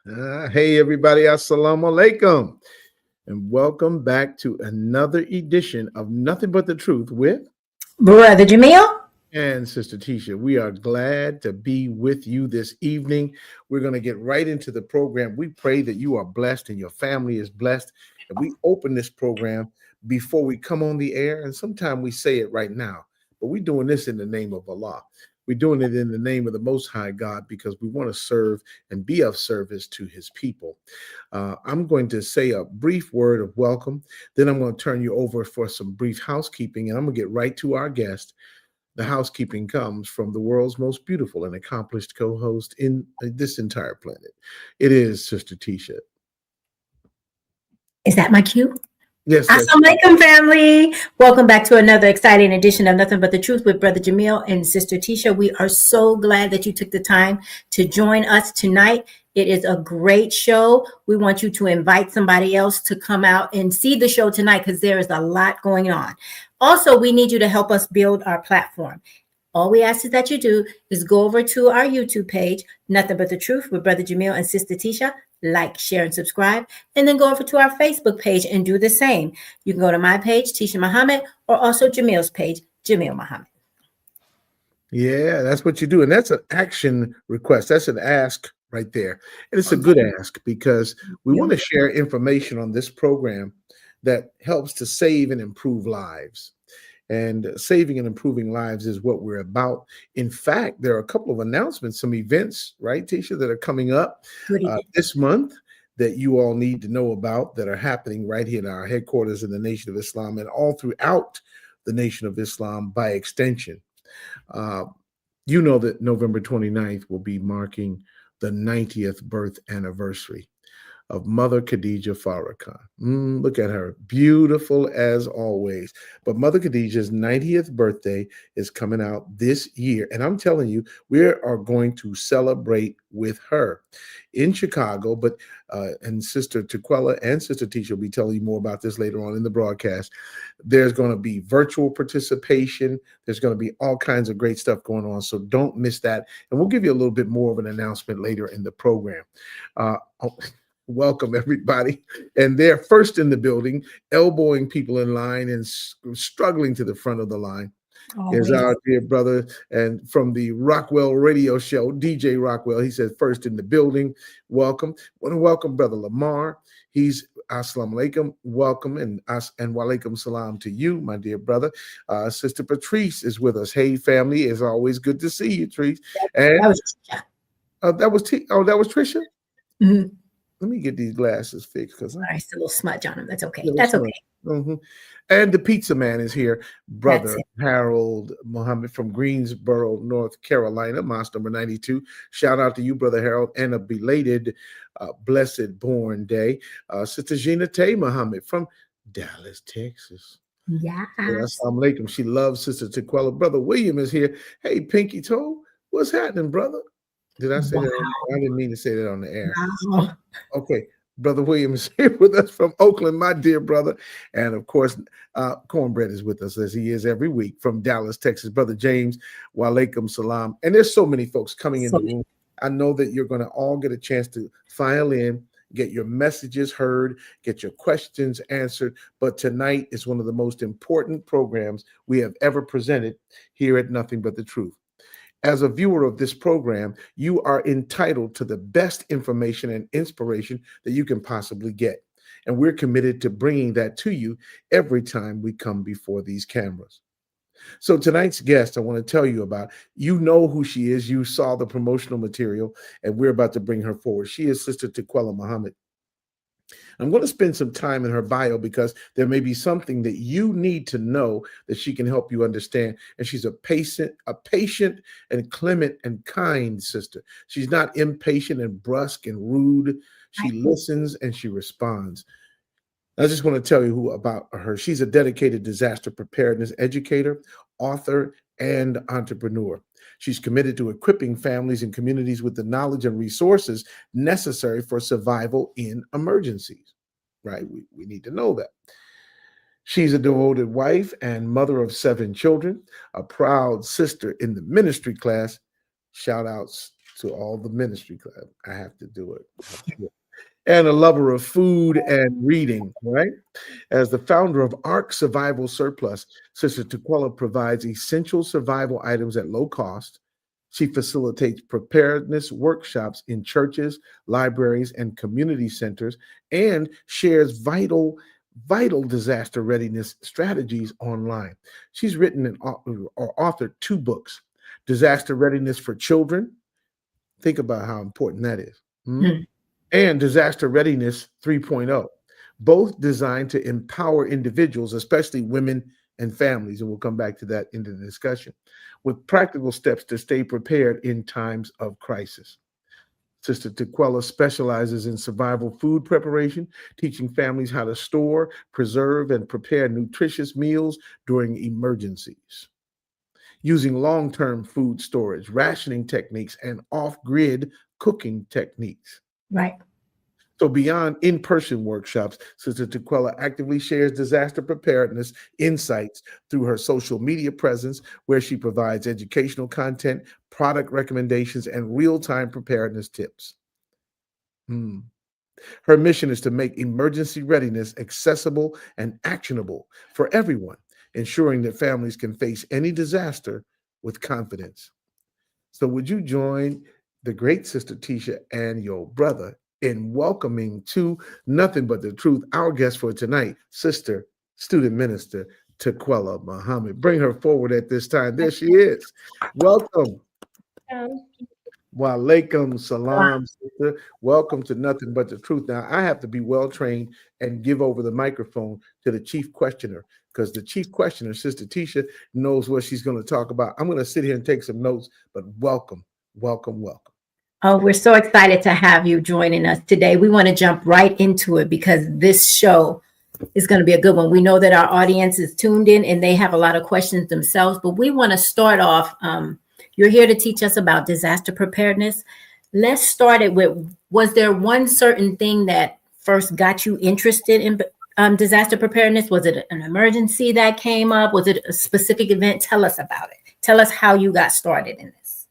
Hey, everybody, assalamu alaikum, and welcome back to another edition of Nothing But the Truth with Brother Jamil. and Sister Tisha. We are glad to be with you this evening. We're going to get right into the program. We pray that you are blessed and your family is blessed. And we open this program before we come on the air, and sometimes we say it right now, but we're doing this in the name of Allah. We're doing it in the name of the Most High God because we want to serve and be of service to his people. I'm going to say a brief word of welcome. Then I'm going to turn you over for some brief housekeeping, and I'm going to get right to our guest. The housekeeping comes from the world's most beautiful and accomplished co-host in this entire planet. It is Sister Tisha. Is that my cue? Yes, Assalamu alaikum, family. Welcome back to another exciting edition of Nothing But the Truth with Brother Jamil and Sister Tisha. We are so glad that you took the time to join us tonight. It is a great show. We want you to invite somebody else to come out and see the show tonight because there is a lot going on. Also, we need you to help us build our platform. All we ask is that you do is go over to our YouTube page, Nothing But the Truth with Brother Jamil and Sister Tisha. Like, share, and subscribe. And then go over to our Facebook page and do the same. You can go to my page, Tisha Muhammad, or also Jamil's page, Jamil Muhammad. Yeah, that's what you do. And that's an action request. That's an ask right there. And it's a good ask because we want to share information on this program that helps to save and improve lives. And saving and improving lives is what we're about. In fact, there are a couple of announcements, some events, right, Tisha, that are coming up this month that you all need to know about that are happening right here in our headquarters in the Nation of Islam and all throughout the Nation of Islam by extension. You know that November 29th will be marking the 90th birth anniversary of Mother Khadija Farrakhan. Look at her, beautiful as always. But Mother Khadija's 90th birthday is coming out this year. And I'm telling you, we are going to celebrate with her in Chicago. And Sister Tequella and Sister Tisha will be telling you more about this later on in the broadcast. There's going to be virtual participation. There's going to be all kinds of great stuff going on. So don't miss that. And we'll give you a little bit more of an announcement later in the program. Welcome, everybody. And they're first in the building, elbowing people in line and struggling to the front of the line. Is our dear brother and from the Rockwell radio show, DJ Rockwell. He said first in the building. Welcome. Want to welcome Brother Lamar. He's assalamu alaikum. Welcome and walaikum salam to you, my dear brother. Sister Patrice is with us. Hey, family. It's always good to see you, Patrice. And that was Trisha. Mm-hmm. Let me get these glasses fixed because a little smudge on them. That's okay. That's okay. Mm-hmm. And the pizza man is here, Brother Harold Muhammad from Greensboro, North Carolina, Mosque number 92. Shout out to you, Brother Harold, and a belated blessed born day. Sister Gina Tay Muhammad from Dallas, Texas. Yeah. Assalamu alaikum. She loves Sister Tequella. Brother William is here. Hey, Pinky Toe, what's happening, brother? Did I say that? I didn't mean to say that on the air. Wow. Okay. Brother William is here with us from Oakland, my dear brother. And of course, Cornbread is with us as he is every week from Dallas, Texas. Brother James, walaikum salam. And there's so many folks coming in the room. I know that you're going to all get a chance to file in, get your messages heard, get your questions answered. But tonight is one of the most important programs we have ever presented here at Nothing But the Truth. As a viewer of this program, you are entitled to the best information and inspiration that you can possibly get. And we're committed to bringing that to you every time we come before these cameras. So tonight's guest, I want to tell you about, you know who she is. You saw the promotional material, and we're about to bring her forward. She is Sister Tequella Muhammad. I'm going to spend some time in her bio because there may be something that you need to know that she can help you understand. And she's a patient and clement and kind sister. She's not impatient and brusque and rude. She listens and she responds. I just want to tell you about her. She's a dedicated disaster preparedness educator, author, and entrepreneur. She's committed to equipping families and communities with the knowledge and resources necessary for survival in emergencies, right? We need to know that. She's a devoted wife and mother of 7 children, a proud sister in the ministry class. Shout outs to all the ministry club. I have to do it. And a lover of food and reading, right? As the founder of Ark Survival Surplus, Sister Tequella provides essential survival items at low cost. She facilitates preparedness workshops in churches, libraries, and community centers, and shares vital disaster readiness strategies online. She's written or authored 2 books: Disaster Readiness for Children. Think about how important that is. Hmm. And Disaster Readiness 3.0, both designed to empower individuals, especially women and families. And we'll come back to that in the discussion, with practical steps to stay prepared in times of crisis. Sister Tequella specializes in survival food preparation, teaching families how to store, preserve, and prepare nutritious meals during emergencies. Using long term food storage, rationing techniques, and off grid cooking techniques. Right. So, beyond in person workshops, Sister Tequella actively shares disaster preparedness insights through her social media presence, where she provides educational content, product recommendations, and real time preparedness tips. Hmm. Her mission is to make emergency readiness accessible and actionable for everyone, ensuring that families can face any disaster with confidence. So, would you join the great Sister Tisha and your brother in welcoming to Nothing But the Truth, our guest for tonight, Sister Student Minister Tequella Muhammad? Bring her forward at this time. There she is. Welcome. Um, Walaikum salam, sister. Welcome to Nothing But the Truth. Now, I have to be well trained and give over the microphone to the chief questioner, because the chief questioner, Sister Tisha, knows what she's going to talk about. I'm going to sit here and take some notes, but welcome, welcome, welcome. Oh, we're so excited to have you joining us today. We want to jump right into it because this show is going to be a good one. We know that our audience is tuned in and they have a lot of questions themselves, but we want to start off. You're here to teach us about disaster preparedness. Let's start it with, was there one certain thing that first got you interested in disaster preparedness? Was it an emergency that came up? Was it a specific event? Tell us about it. Tell us how you got started in this.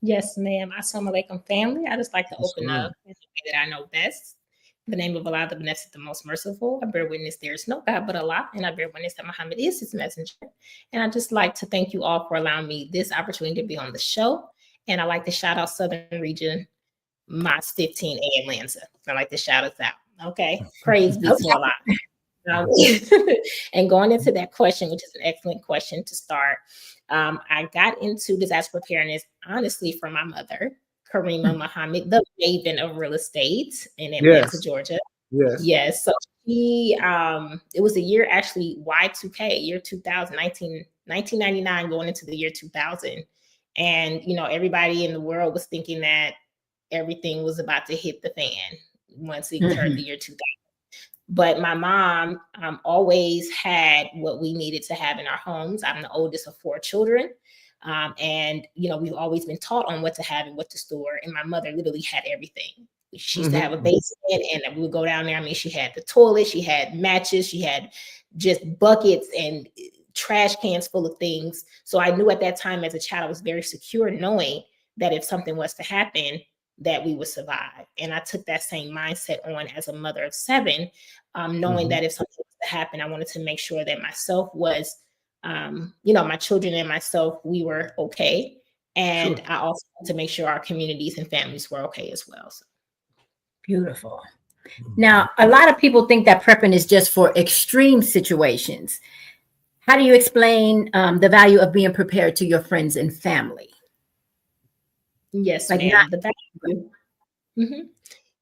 yes, ma'am. Assalamu alaikum, family. I just like to open up in the way that I know best. In the name of Allah, the Beneficent, the Most Merciful, I bear witness there is no God but Allah, and I bear witness that Muhammad is his messenger. And I just like to thank you all for allowing me this opportunity to be on the show. And I like to shout out Southern Region, Moss 15A Atlanta. I like to shout us out. Okay. Praise be to Allah. And going into that question, which is an excellent question to start, I got into disaster preparedness, honestly, from my mother, Karima Muhammad, the maven of real estate in Atlanta, Georgia. Yes. So it was the year actually Y2K, year 2000, 1999, going into the year 2000. And, everybody in the world was thinking that everything was about to hit the fan once it turned the year 2000. But my mom always had what we needed to have in our homes. I'm the oldest of 4 children. And, we've always been taught on what to have and what to store. And my mother literally had everything. She used to have a basement and we would go down there. I mean, she had the toilet, she had matches, she had just buckets and trash cans full of things. So I knew at that time as a child, I was very secure knowing that if something was to happen, that we would survive. And I took that same mindset on as a mother of 7, knowing that if something was to happen, I wanted to make sure that myself was, my children and myself, we were okay. And I also wanted to make sure our communities and families were okay as well. So. Beautiful. Now, a lot of people think that prepping is just for extreme situations. How do you explain the value of being prepared to your friends and family? Yes, ma'am.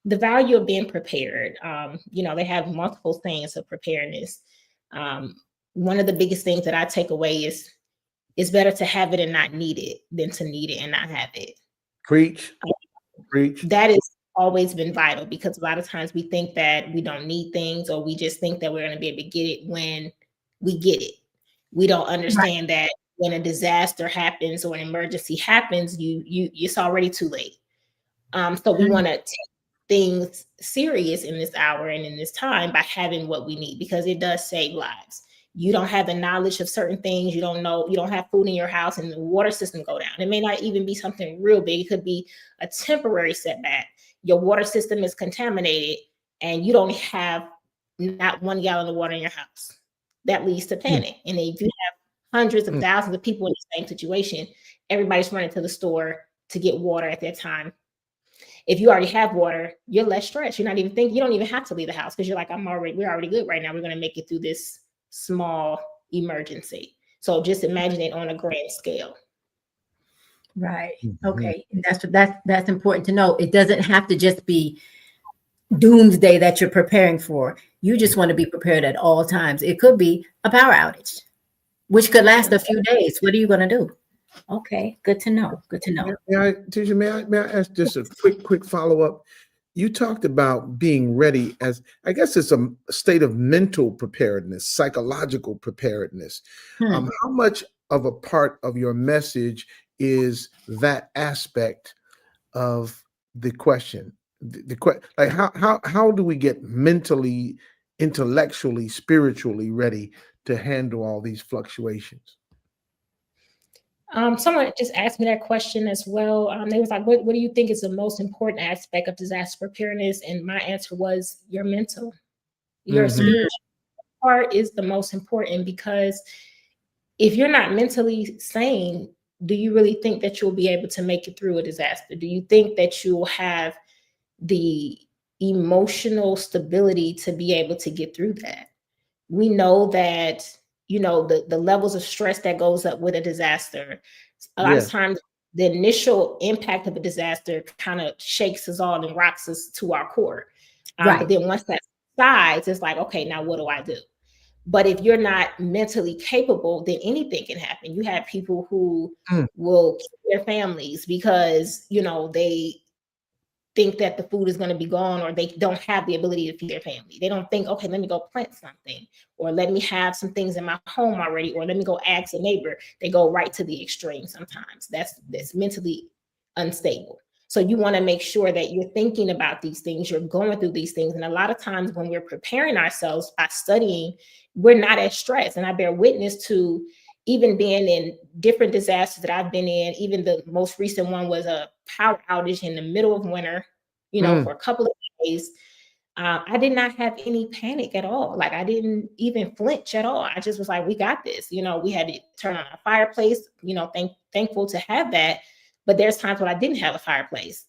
The value of being prepared. They have multiple things of preparedness. One of the biggest things that I take away is it's better to have it and not need it than to need it and not have it. Preach. That has always been vital, because a lot of times we think that we don't need things, or we just think that we're going to be able to get it when we get it. We don't understand that when a disaster happens or an emergency happens, it's already too late. So we want to take things serious in this hour and in this time by having what we need, because it does save lives. you don't have the knowledge of certain things, you don't know, you don't have food in your house, and the water system go down. It may not even be something real big. It could be a temporary setback. Your water system is contaminated and you don't have not 1 gallon of water in your house. That leads to panic. And if you have hundreds of thousands of people in the same situation, everybody's running to the store to get water at that time. If you already have water, you're less stressed. You're not even thinking, you don't even have to leave the house because you're like, we're already good right now. We're going to make it through this small emergency. So just imagine it on a grand scale. Right. Okay. And that's important to know. It doesn't have to just be doomsday that you're preparing for. You just want to be prepared at all times. It could be a power outage, which could last a few days. What are you going to do? Okay, good to know. Good to know. Tisha, may I ask just a quick follow-up? You talked about being ready as, I guess it's a state of mental preparedness, psychological preparedness. How much of a part of your message is that aspect of the question? Like how do we get mentally, intellectually, spiritually ready to handle all these fluctuations? Someone just asked me that question as well. They was like, what do you think is the most important aspect of disaster preparedness? And my answer was your mental, your spiritual part is the most important, because if you're not mentally sane, do you really think that you'll be able to make it through a disaster? Do you think that you'll have the emotional stability to be able to get through that? We know that, the levels of stress that goes up with a disaster. A lot of times the initial impact of a disaster kind of shakes us all and rocks us to our core. But then once that subsides, it's like, okay, now what do I do? But if you're not mentally capable, then anything can happen. You have people who will kill their families because, they think that the food is going to be gone, or they don't have the ability to feed their family. They don't think, okay, let me go plant something, or let me have some things in my home already, or let me go ask a neighbor. They go right to the extreme sometimes. That's mentally unstable. So you want to make sure that you're thinking about these things, you're going through these things. And a lot of times when we're preparing ourselves by studying, we're not as stressed. And I bear witness to even being in different disasters that I've been in. Even the most recent one was a power outage in the middle of winter, for a couple of days. I did not have any panic at all. Like, I didn't even flinch at all. I just was like, we got this. We had to turn on a fireplace, thankful to have that. But there's times when I didn't have a fireplace.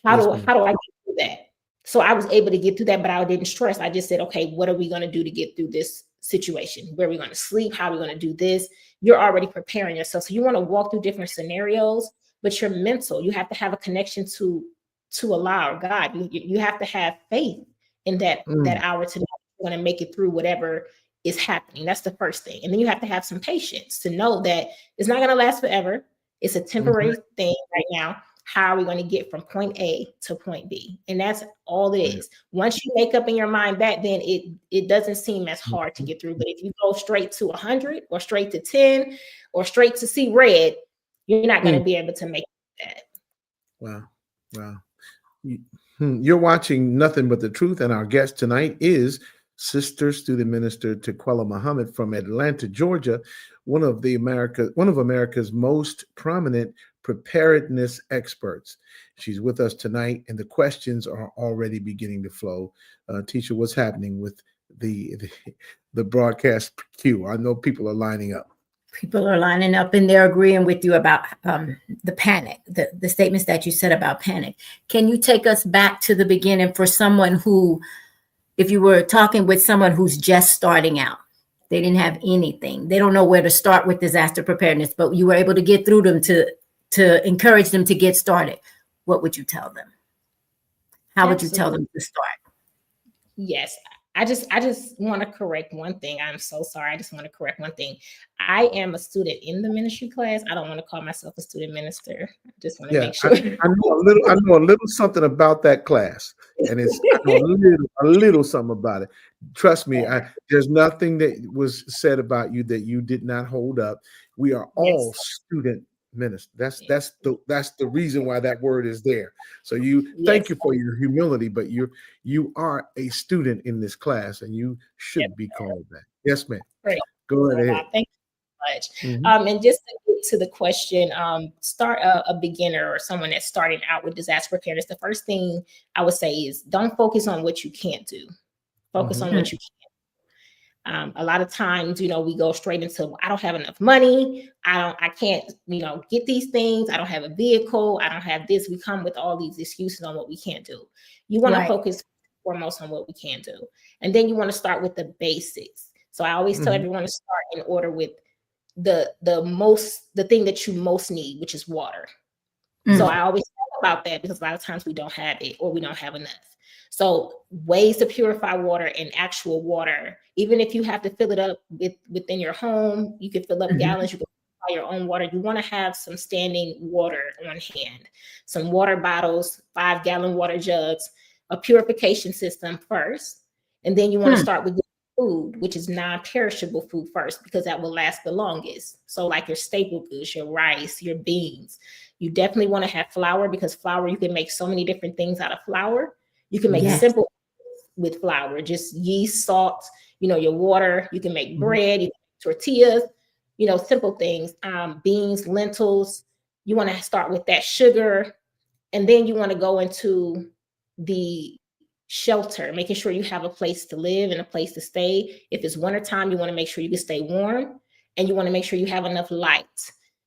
How do I get through that? So I was able to get through that, but I didn't stress. I just said, okay, what are we going to do to get through this situation? Where are we going to sleep? How are we going to do this? You're already preparing yourself. So you want to walk through different scenarios, but you're mental. You have to have a connection to Allah or God. You have to have faith in that hour to know you're going to make it through whatever is happening. That's the first thing. And then you have to have some patience to know that it's not going to last forever. It's a temporary thing right now. How are we going to get from point A to point B? And that's all it is. Once you make up in your mind that, then it doesn't seem as hard to get through. But if you go straight to 100 or straight to 10 or straight to see red, you're not going to be able to make that. Wow. You're watching Nothing But the Truth, and our guest tonight is Sister Student Minister Tequella Muhammad from Atlanta, Georgia, one of America's most prominent preparedness experts. She's with us tonight, and the questions are already beginning to flow. Teacher, what's happening with the broadcast queue? I know people are lining up. People are lining up and they're agreeing with you about the panic, the statements that you said about panic. Can you take us back to the beginning for someone who, if you were talking with someone who's just starting out, they didn't have anything, they don't know where to start with disaster preparedness, but you were able to get through them to encourage them to get started, what would you tell them? How would you tell them to start? Yes. I just want to correct one thing. I'm so sorry. I just want to correct one thing. I am a student in the ministry class. I don't want to call myself a student minister. I just want to make sure. I know a little something about that class, and I know a little something about it. Trust me, there's nothing that was said about you that you did not hold up. We are all student ministers. That's the reason why that word is there. So thank you for your humility, but you are a student in this class, and you should be called that. Yes, ma'am. Right. Go ahead. Thank you so much. And just to get to the question, start a beginner or someone that's starting out with disaster preparedness. The first thing I would say is don't focus on what you can't do. Focus on what you can. A lot of times, we go straight into, I don't have enough money. I can't, get these things. I don't have a vehicle. I don't have this. We come with all these excuses on what we can't do. You want to focus foremost on what we can do. And then you want to start with the basics. So I always tell everyone to start in order with the thing that you most need, which is water. So I always talk about that because a lot of times we don't have it or we don't have enough. So ways to purify water and actual water, even if you have to fill it up within your home, you can fill up gallons, you can buy your own water. You want to have some standing water on hand, some water bottles, 5-gallon water jugs, a purification system first. And then you want to start with food, which is non-perishable food first, because that will last the longest. So like your staple goods, your rice, your beans. You definitely want to have flour, because flour, you can make so many different things out of flour. You can make simple with flour, just yeast, salt, your water. You can make bread, you can make tortillas, simple things. Beans, lentils. You want to start with that, sugar. And then you want to go into the shelter, making sure you have a place to live and a place to stay. If it's wintertime, you want to make sure you can stay warm, and you want to make sure you have enough light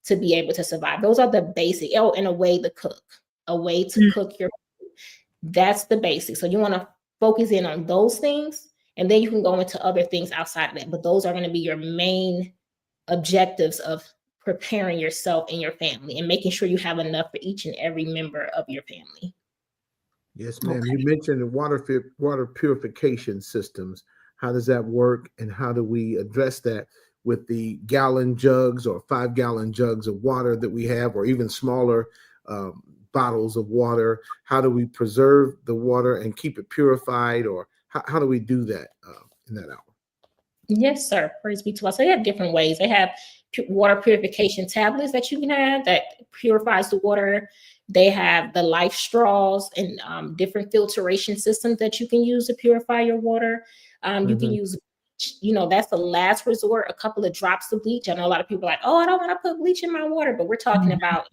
to be able to survive. Those are the basic. Oh, and a way to cook your food. That's the basics. So you want to focus in on those things, and then you can go into other things outside of that. But those are going to be your main objectives of preparing yourself and your family, and making sure you have enough for each and every member of your family. Yes, ma'am. You mentioned the water purification systems. How does that work, and how do we address that with the gallon jugs or 5-gallon jugs of water that we have, or even smaller bottles of water? How do we preserve the water and keep it purified, or how do we do that in that hour? Yes, sir. Praise be to God. So they have different ways. They have water purification tablets that you can have that purifies the water. They have the life straws and different filtration systems that you can use to purify your water. You can use, that's the last resort, a couple of drops of bleach. I know a lot of people are like, oh, I don't want to put bleach in my water, but we're talking about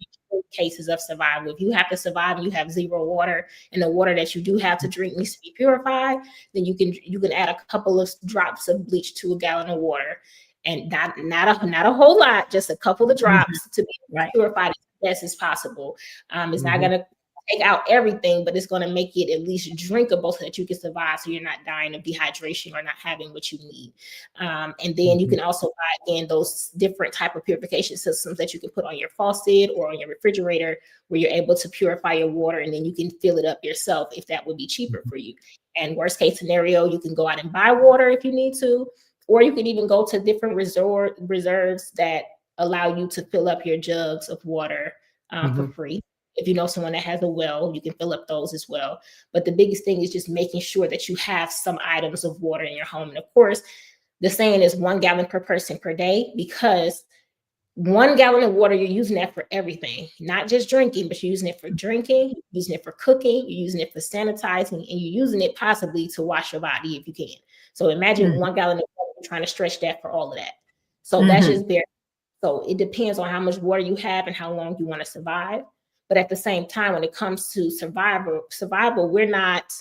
cases of survival. If you have to survive and you have zero water, and the water that you do have to drink needs to be purified, then you can add a couple of drops of bleach to a gallon of water, and not a whole lot, just a couple of drops to be purified as best as possible. It's not going to take out everything, but it's going to make it at least drinkable so that you can survive, so you're not dying of dehydration or not having what you need. And then you can also buy, again, those different type of purification systems that you can put on your faucet or on your refrigerator, where you're able to purify your water, and then you can fill it up yourself if that would be cheaper for you. And worst case scenario, you can go out and buy water if you need to, or you can even go to different reserves that allow you to fill up your jugs of water for free. If you know someone that has a well, you can fill up those as well. But the biggest thing is just making sure that you have some items of water in your home. And of course, the saying is 1 gallon per person per day, because 1 gallon of water, you're using that for everything, not just drinking, but you're using it for drinking, you're using it for cooking, you're using it for sanitizing, and you're using it possibly to wash your body if you can. So imagine 1 gallon of water, you're trying to stretch that for all of that. So that's just very, so it depends on how much water you have and how long you want to survive. But at the same time, when it comes to survival, we're not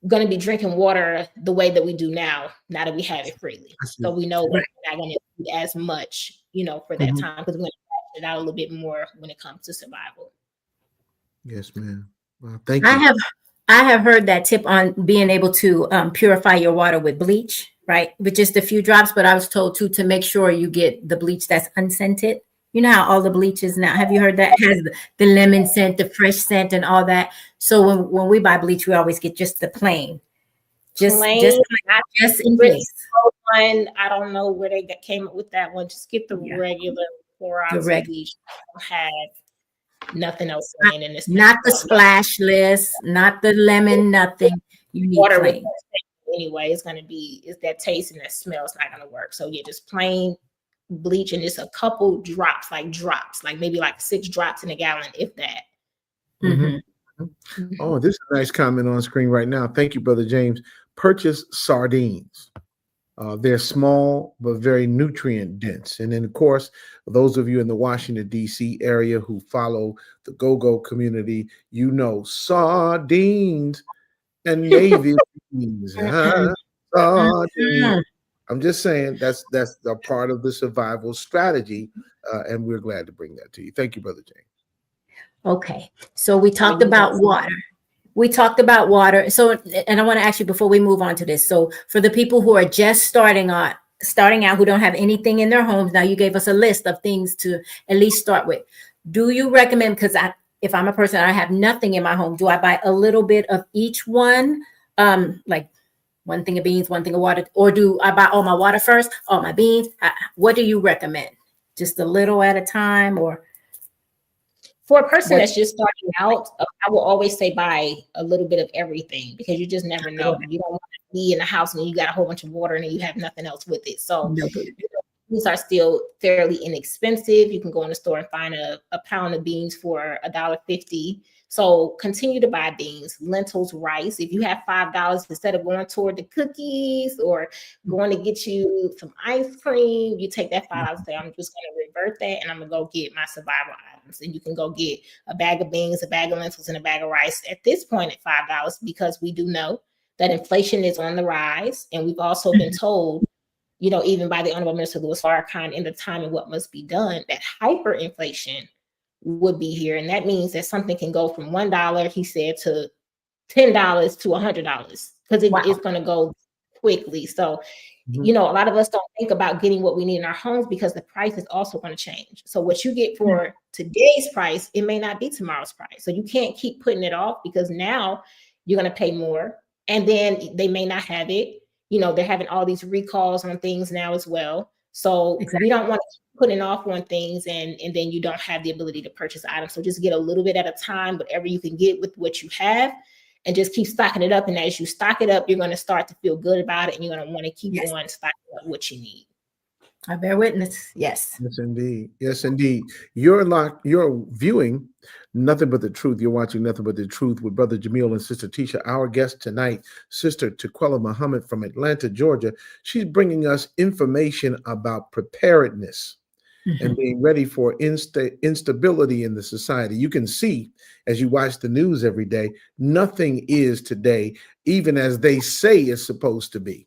going to be drinking water the way that we do now that we have it freely. So we know we're not going to need as much, for that time, because we're going to it out a little bit more when it comes to survival. Yes, ma'am. Well, thank you. I have heard that tip on being able to purify your water with bleach, right? With just a few drops. But I was told too to make sure you get the bleach that's unscented. You know how all the bleaches now, have you heard that has the lemon scent, the fresh scent, and all that? So when we buy bleach, we always get just the plain. Just in case. One, I don't know where they came up with that one. Just get the regular 4 ounce bleach. Don't have nothing else in it. Not the splash list, not the lemon, nothing. You need water plain. Anyway, it's that taste and that smell is not going to work. So yeah, just plain bleach, and just a couple drops, like maybe like 6 drops in a gallon, if that. Oh, this is a nice comment on screen right now. Thank you, Brother James. Purchase sardines. They're small but very nutrient dense. And then, of course, those of you in the Washington, D.C. area who follow the go-go community, you know sardines and Navy beans. Huh? Sardines. I'm just saying that's a part of the survival strategy, and we're glad to bring that to you. Thank you, Brother James. Okay, so we talked about water. We talked about water. So, and I want to ask you before we move on to this. So, for the people who are just starting out, who don't have anything in their homes, now you gave us a list of things to at least start with. Do you recommend? Because if I'm a person, I have nothing in my home. Do I buy a little bit of each one, like one thing of beans, one thing of water, or do I buy all my water first, all my beans? What do you recommend? Just a little at a time, or? For a person that's just starting out, I will always say buy a little bit of everything, because you just never know. You don't want to be in the house and you got a whole bunch of water and you have nothing else with it. So these are still fairly inexpensive. You can go in the store and find a pound of beans for $1.50. So continue to buy beans, lentils, rice. If you have $5, instead of going toward the cookies or going to get you some ice cream, you take that $5 and say, I'm just going to revert that and I'm going to go get my survival items. And you can go get a bag of beans, a bag of lentils, and a bag of rice at this point at $5, because we do know that inflation is on the rise. And we've also been told, you know, even by the Honorable Minister Louis Farrakhan in the time and what must be done, that hyperinflation would be here. And that means that something can go from $1, he said, to $10 to $100, because it's going to go quickly. So, you know, a lot of us don't think about getting what we need in our homes, because the price is also going to change. So what you get for today's price, it may not be tomorrow's price. So you can't keep putting it off, because now you're going to pay more and then they may not have it. You know, they're having all these recalls on things now as well. So we don't want to keep putting off on things and then you don't have the ability to purchase items. So just get a little bit at a time, whatever you can get with what you have, and just keep stocking it up. And as you stock it up, you're going to start to feel good about it, and you're going to want to keep on stocking up what you need. I bear witness. Yes. Yes, indeed. Yes, indeed. You're viewing Nothing But the Truth. You're watching Nothing But the Truth with Brother Jamil and Sister Tisha. Our guest tonight, Sister Tequella Muhammad from Atlanta, Georgia. She's bringing us information about preparedness and being ready for instability in the society. You can see, as you watch the news every day, nothing is today, even as they say it's supposed to be.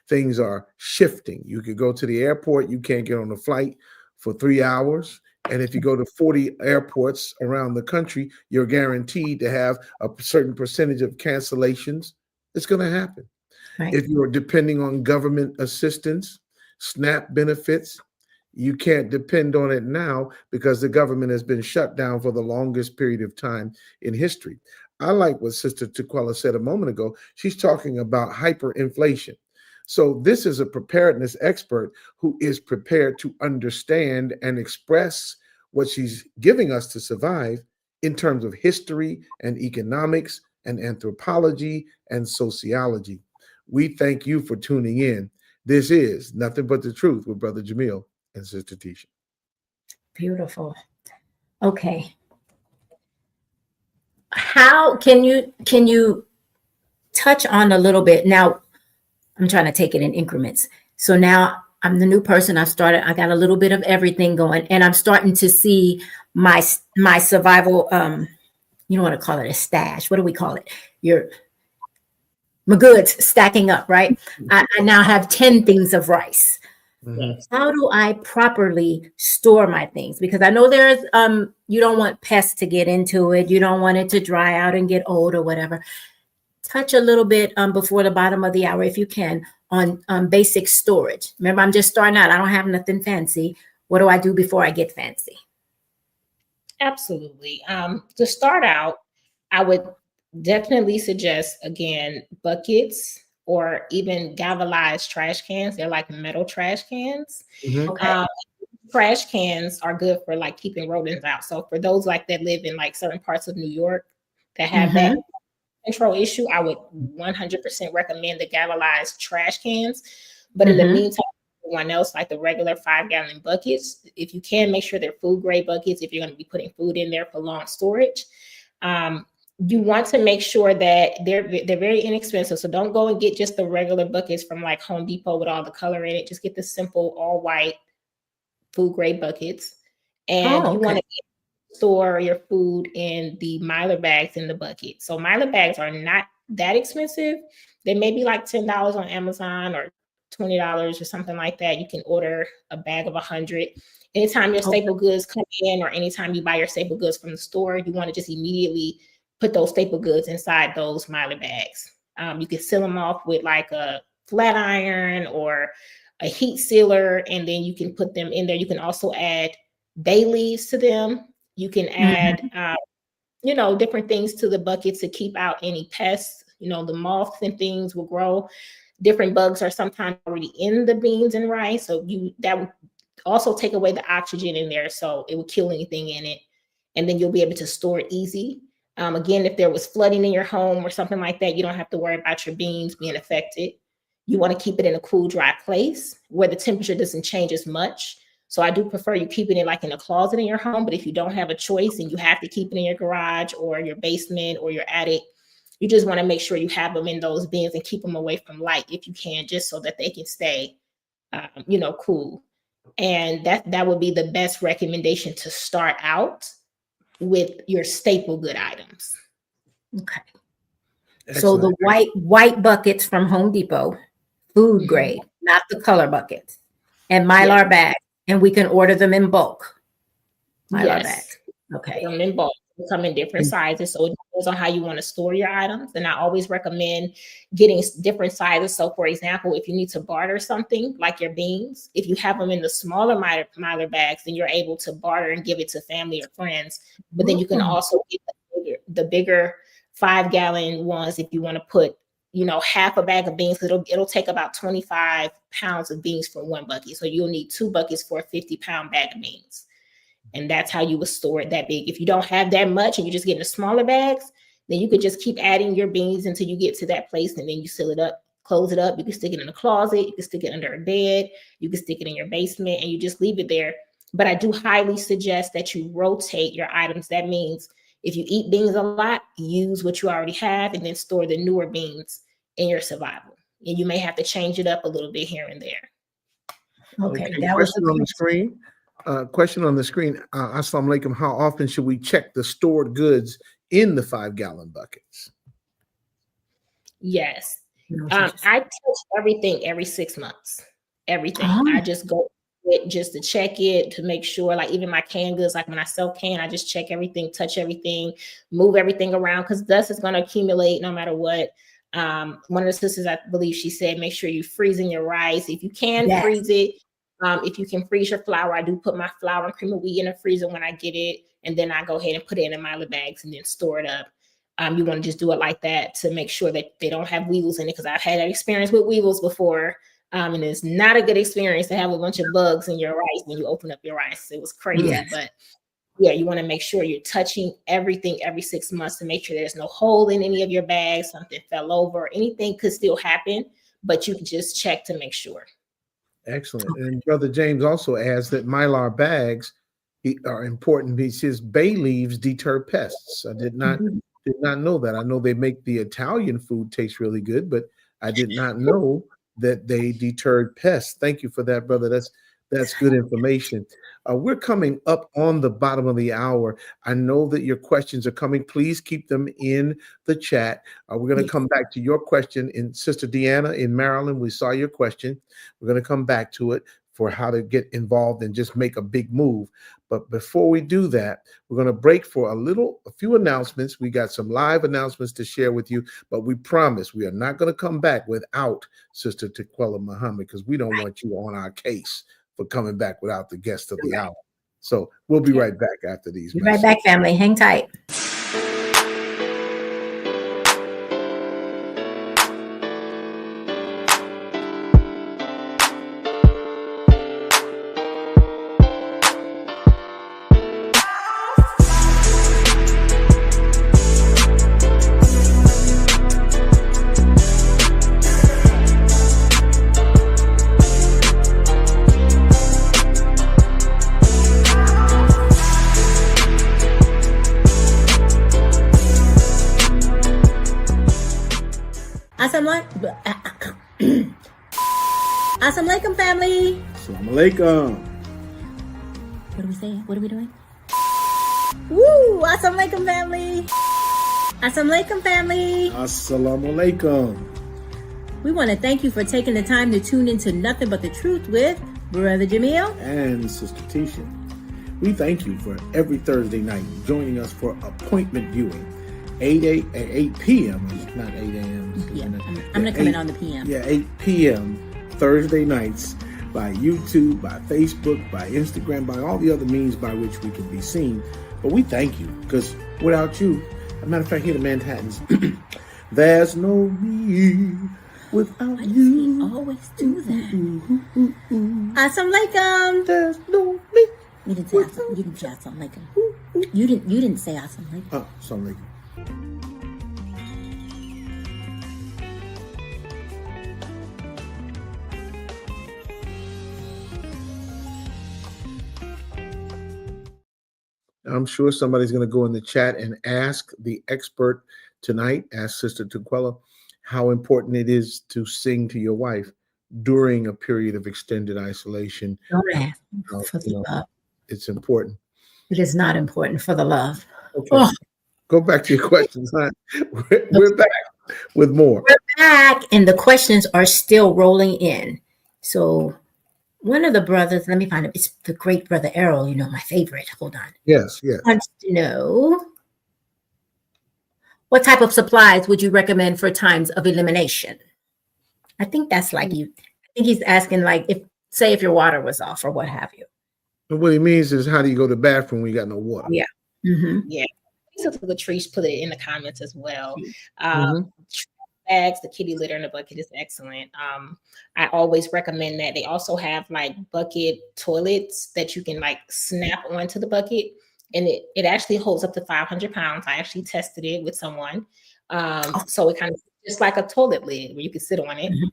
Things are shifting. You could go to the airport, you can't get on a flight for 3 hours. And if you go to 40 airports around the country, you're guaranteed to have a certain percentage of cancellations. It's going to happen. Right. If you're depending on government assistance, SNAP benefits, you can't depend on it now, because the government has been shut down for the longest period of time in history. I like what Sister Tequella said a moment ago. She's talking about hyperinflation. So this is a preparedness expert who is prepared to understand and express what she's giving us to survive in terms of history and economics and anthropology and sociology. We thank you for tuning in. This is Nothing But the Truth with Brother Jamil and Sister Tisha. Beautiful. Okay. How can you touch on a little bit? Now, I'm trying to take it in increments. So now I'm the new person. I got a little bit of everything going, and I'm starting to see my survival, you don't want to call it a stash. What do we call it? My goods stacking up, right? I now have 10 things of rice. How do I properly store my things? Because I know there's, you don't want pests to get into it. You don't want it to dry out and get old or whatever. Touch a little bit before the bottom of the hour, if you can, on basic storage. Remember, I'm just starting out. I don't have nothing fancy. What do I do before I get fancy? Absolutely. To start out, I would definitely suggest, again, buckets or even galvanized trash cans. They're like metal trash cans. Trash cans are good for like keeping rodents out. So for those like that live in like certain parts of New York that have that control issue, I would 100% recommend the galvanized trash cans. But in the meantime, everyone else, like the regular 5-gallon buckets, if you can, make sure they're food grade buckets if you're going to be putting food in there for long storage. you want to make sure that they're very inexpensive. So don't go and get just the regular buckets from like Home Depot with all the color in it. Just get the simple all white food grade buckets. And you want to store your food in the Mylar bags in the bucket. So Mylar bags are not that expensive. They may be like $10 on Amazon or $20 or something like that. You can order a bag of 100. Anytime your staple goods come in or anytime you buy your staple goods from the store, you want to just immediately put those staple goods inside those Mylar bags. You can seal them off with like a flat iron or a heat sealer, and then you can put them in there. You can also add bay leaves to them. You can add, different things to the bucket to keep out any pests. The moths and things will grow. Different bugs are sometimes already in the beans and rice. So that would also take away the oxygen in there. So it would kill anything in it. And then you'll be able to store it easy. Again, if there was flooding in your home or something like that, you don't have to worry about your beans being affected. You want to keep it in a cool, dry place where the temperature doesn't change as much. So I do prefer you keeping it like in a closet in your home. But if you don't have a choice and you have to keep it in your garage or your basement or your attic, you just want to make sure you have them in those bins and keep them away from light if you can, just so that they can stay, cool. And that would be the best recommendation to start out with your staple good items. Okay. Excellent. So the white buckets from Home Depot, food grade, not the color buckets, and Mylar bags, and we can order them in bulk. Mylar bags. Okay. Them in bulk. They come in different sizes, so it depends on how you want to store your items. And I always recommend getting different sizes. So, for example, if you need to barter something like your beans, if you have them in the smaller Mylar bags, then you're able to barter and give it to family or friends. But then you can also get the bigger 5-gallon ones if you want to put, half a bag of beans. It'll take about 25 pounds of beans for one bucket. So you'll need 2 buckets for a 50-pound bag of beans. And that's how you would store it that big. If you don't have that much and you're just getting the smaller bags, then you could just keep adding your beans until you get to that place, and then you seal it up, close it up. You can stick it in a closet. You can stick it under a bed. You can stick it in your basement, and you just leave it there. But I do highly suggest that you rotate your items. That means if you eat beans a lot, use what you already have and then store the newer beans in your survival. And you may have to change it up a little bit here and there. Okay. Question on the screen. Question on the screen. Assalamu alaikum. How often should we check the stored goods in the 5-gallon buckets? Yes. I touch everything every 6 months. Everything. I just go just to check it, to make sure, like even my canned goods, like when I sell can, I just check everything, touch everything, move everything around, because dust is going to accumulate no matter what. One of the sisters, I believe she said, make sure you freezing your rice. If you can freeze it, if you can freeze your flour, I do put my flour and cream of wheat in the freezer when I get it. And then I go ahead and put it in Mylar bags and then store it up. You want to just do it like that to make sure that they don't have weevils in it, because I've had that experience with weevils before. And it's not a good experience to have a bunch of bugs in your rice when you open up your rice. It was crazy. But yeah, you want to make sure you're touching everything every 6 months to make sure there's no hole in any of your bags, something fell over, anything could still happen, but you can just check to make sure. Excellent. And Brother James also adds that Mylar bags are important because bay leaves deter pests. I did not know that. I know they make the Italian food taste really good, but I did not know that they deterred pests. Thank you for that, brother. That's good information. We're coming up on the bottom of the hour. I know that your questions are coming. Please keep them in the chat. We're going to come back to your question. In Sister Deanna in Maryland, we saw your question. We're going to come back to it for how to get involved and just make a big move. But before we do that, we're going to break for a few announcements. We got some live announcements to share with you, but we promise we are not going to come back without Sister Tequella Muhammad, because we don't want you on our case for coming back without the guest of the hour. So we'll be right back after these. Be right back, family. Hang tight. Assalamu alaikum, family. Assalamu alaikum. What are we saying? What are we doing? Woo! Assalamu alaikum, family. Assalamu alaikum, family. Assalamu alaikum. We want to thank you for taking the time to tune into Nothing But the Truth with Brother Jamil and Sister Tisha. We thank you for every Thursday night joining us for appointment viewing. 8 p.m. It's not 8 a.m. Yeah, I'm going to come in on the p.m. Yeah, 8 p.m. Thursday nights by YouTube, by Facebook, by Instagram, by all the other means by which we can be seen. But we thank you because without you, as a matter of fact, here the Manhattans, there's no me without you. He always do that. Assalamu alaikum. There's no me. You didn't say assalamu alaikum. You didn't say assalamu alaikum. Oh, assalamu alaikum. I'm sure somebody's going to go in the chat and ask the expert tonight, ask Sister Tequella, how important it is to sing to your wife during a period of extended isolation. Don't ask for the love. It's important. It is not important for the love. Okay. Oh. Go back to your questions. Huh? We're back with more. We're back, and the questions are still rolling in. So one of the brothers, let me find it. It's the great brother Errol, my favorite. Hold on. Yes. Wants to know, what type of supplies would you recommend for times of elimination? I think that's like you. I think he's asking like if your water was off or what have you. And what he means is, how do you go to the bathroom when you got no water? Yeah. Mm-hmm. Yeah. So Latrice put it in the comments as well. Bags, the kitty litter in the bucket is excellent. I always recommend that. They also have like bucket toilets that you can like snap onto the bucket, and it actually holds up to 500 pounds. I actually tested it with someone. So it kind of just like a toilet lid where you can sit on it. Mm-hmm.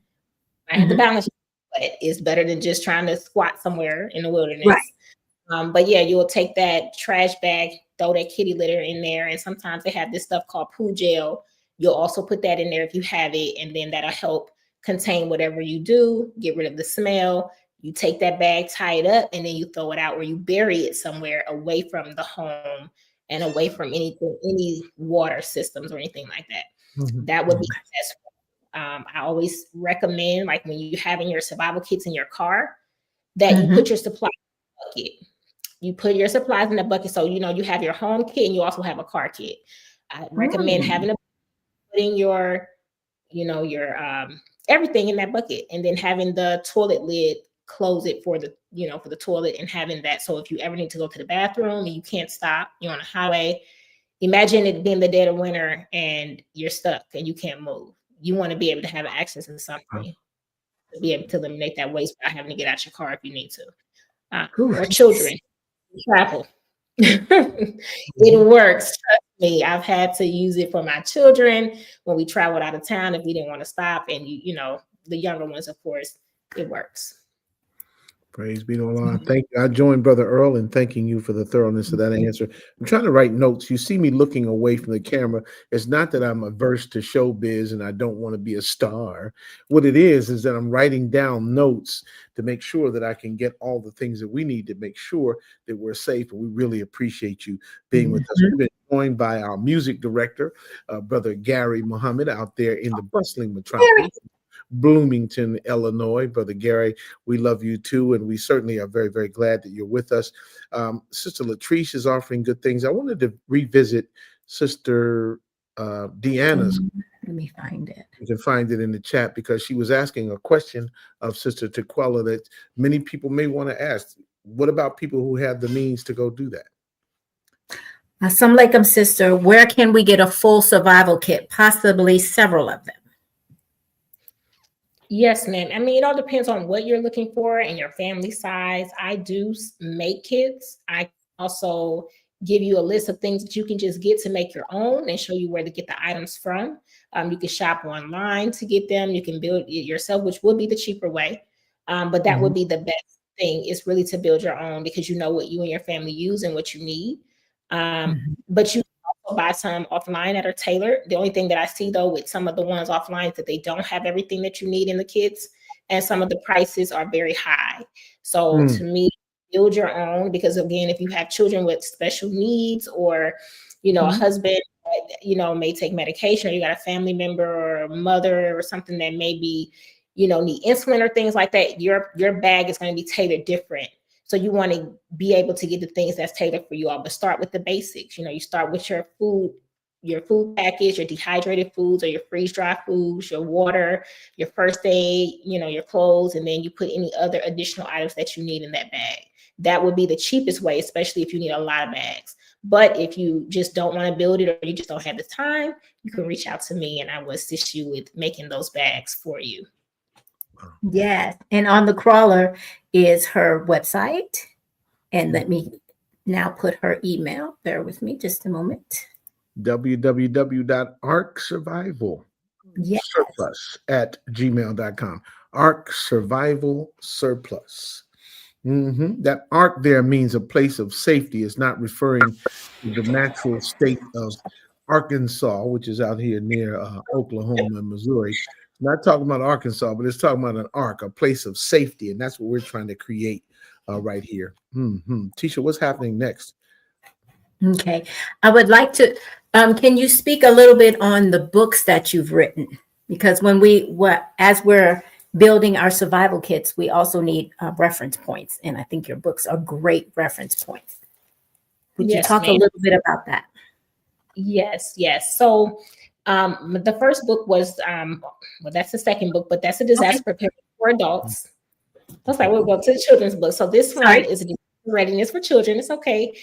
I had to balance, but it's better than just trying to squat somewhere in the wilderness. Right. But yeah, you'll take that trash bag, throw that kitty litter in there, and sometimes they have this stuff called poo gel. You'll also put that in there if you have it, and then that'll help contain whatever you do, get rid of the smell. You take that bag, tie it up, and then you throw it out, or you bury it somewhere away from the home and away from any water systems or anything like that. Mm-hmm. That would be the best. I always recommend, like when you're having your survival kits in your car, that you put your supplies in the bucket. You put your supplies in the bucket, so you have your home kit and you also have a car kit. I recommend putting your everything in that bucket, and then having the toilet lid close it for the toilet, and having that so if you ever need to go to the bathroom and you can't stop, you're on a highway. Imagine it being the dead of winter and you're stuck and you can't move. You want to be able to have access to something to be able to eliminate that waste without having to get out your car if you need to. Or children travel. It works. Trust me, I've had to use it for my children when we traveled out of town if we didn't want to stop, and the younger ones, of course, it works. Praise be to Allah. Thank you. I joined Brother Earl in thanking you for the thoroughness of that answer. I'm trying to write notes. You see me looking away from the camera. It's not that I'm averse to showbiz and I don't want to be a star. What it is that I'm writing down notes to make sure that I can get all the things that we need to make sure that we're safe. And we really appreciate you being with us. We've been joined by our music director, Brother Gary Muhammad, out there in the bustling metropolis. Bloomington, Illinois. Brother Gary, we love you too, and we certainly are very, very glad that you're with us. Sister Latrice is offering good things. I wanted to revisit Sister Deanna's. Let me find it. You can find it in the chat because she was asking a question of Sister Tequella that many people may want to ask. What about people who have the means to go do that? Assalamu alaikum, sister. Where can we get a full survival kit? Possibly several of them. Yes, ma'am. I mean, it all depends on what you're looking for and your family size. I do make kits. I also give you a list of things that you can just get to make your own and show you where to get the items from. You can shop online to get them. You can build it yourself, which would be the cheaper way. But that would be the best thing, is really to build your own, because you know what you and your family use and what you need. But you also buy some offline that are tailored. The only thing that I see though with some of the ones offline is that they don't have everything that you need in the kits, and some of the prices are very high. So to me, build your own, because again, if you have children with special needs, or a husband that, may take medication, or you got a family member or a mother or something that maybe need insulin or things like that, your bag is going to be tailored different. So you want to be able to get the things that's tailored for you all, but start with the basics. You start with your food package, your dehydrated foods or your freeze-dried foods, your water, your first aid, your clothes, and then you put any other additional items that you need in that bag. That would be the cheapest way, especially if you need a lot of bags. But if you just don't want to build it, or you just don't have the time, you can reach out to me and I will assist you with making those bags for you. Yes. And on the crawler is her website. And let me now put her email. Bear with me just a moment. www.arcsurvivalsurplus@gmail.com. Arc Survival Surplus. That ark there means a place of safety. It's not referring to the natural state of Arkansas, which is out here near Oklahoma and Missouri. It's not talking about Arkansas, but it's talking about an ark, a place of safety. And that's what we're trying to create right here. Tisha, what's happening next? Okay. I would like to, can you speak a little bit on the books that you've written? Because as we're building our survival kits, we also need reference points. And I think your books are great reference points. Would you talk a little bit about that? Yes. So the first book was, that's the second book, but that's a disaster preparedness for adults. Looks like we'll go to the children's book. So this one is a readiness for children. It's okay.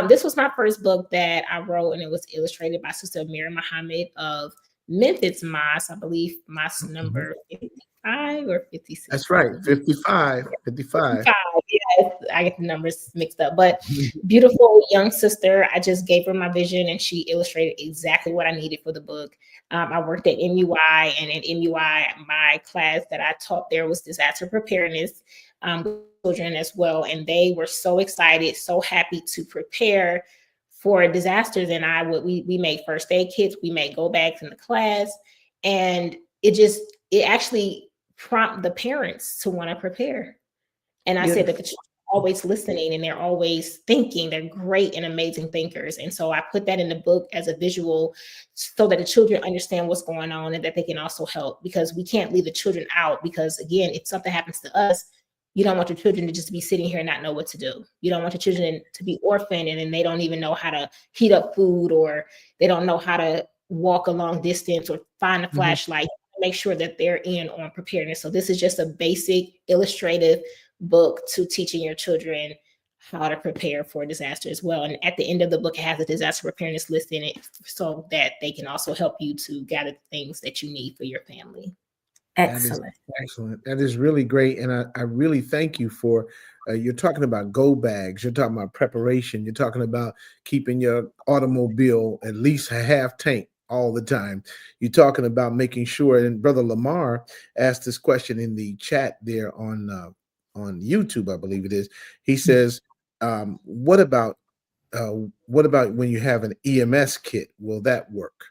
This was my first book that I wrote, and it was illustrated by Sister Amira Muhammad of Memphis Mosque. I believe Mosque number 55 or 56. That's right, 55. Yes, I get the numbers mixed up. But beautiful young sister. I just gave her my vision, and she illustrated exactly what I needed for the book. I worked at MUI, and at MUI, my class that I taught there was disaster preparedness. Children as well, and they were so excited, so happy to prepare for disasters. And we made first aid kits, we made go bags in the class, and it actually prompted the parents to want to prepare. And I said that the children are always listening, and they're always thinking. They're great and amazing thinkers. And so I put that in the book as a visual so that the children understand what's going on and that they can also help, because we can't leave the children out. Because again, if something happens to us, you don't want your children to just be sitting here and not know what to do. You don't want your children to be orphaned and then they don't even know how to heat up food, or they don't know how to walk a long distance or find a flashlight. Make sure that they're in on preparedness. So this is just a basic illustrative book to teaching your children how to prepare for disaster as well. And at the end of the book, it has a disaster preparedness list in it so that they can also help you to gather the things that you need for your family. Excellent. Excellent. That is really great. And I really thank you for, you're talking about go bags. You're talking about preparation. You're talking about keeping your automobile at least a half tank all the time. You're talking about making sure, and Brother Lamar asked this question in the chat there on YouTube, I believe it is. He says, what about when you have an EMS kit? Will that work?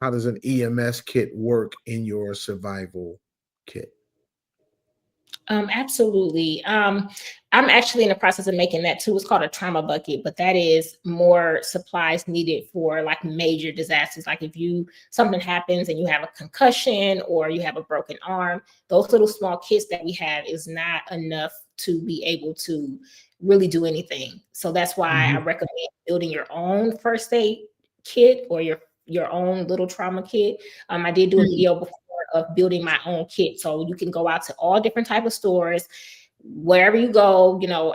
How does an EMS kit work in your survival kit? Absolutely. I'm actually in the process of making that too. It's called a trauma bucket, but that is more supplies needed for like major disasters. Like if something happens and you have a concussion or you have a broken arm, those little small kits that we have is not enough to be able to really do anything. So that's why I recommend building your own first aid kit or your own little trauma kit. I did do a video before of building my own kit. So you can go out to all different type of stores, wherever you go, we know,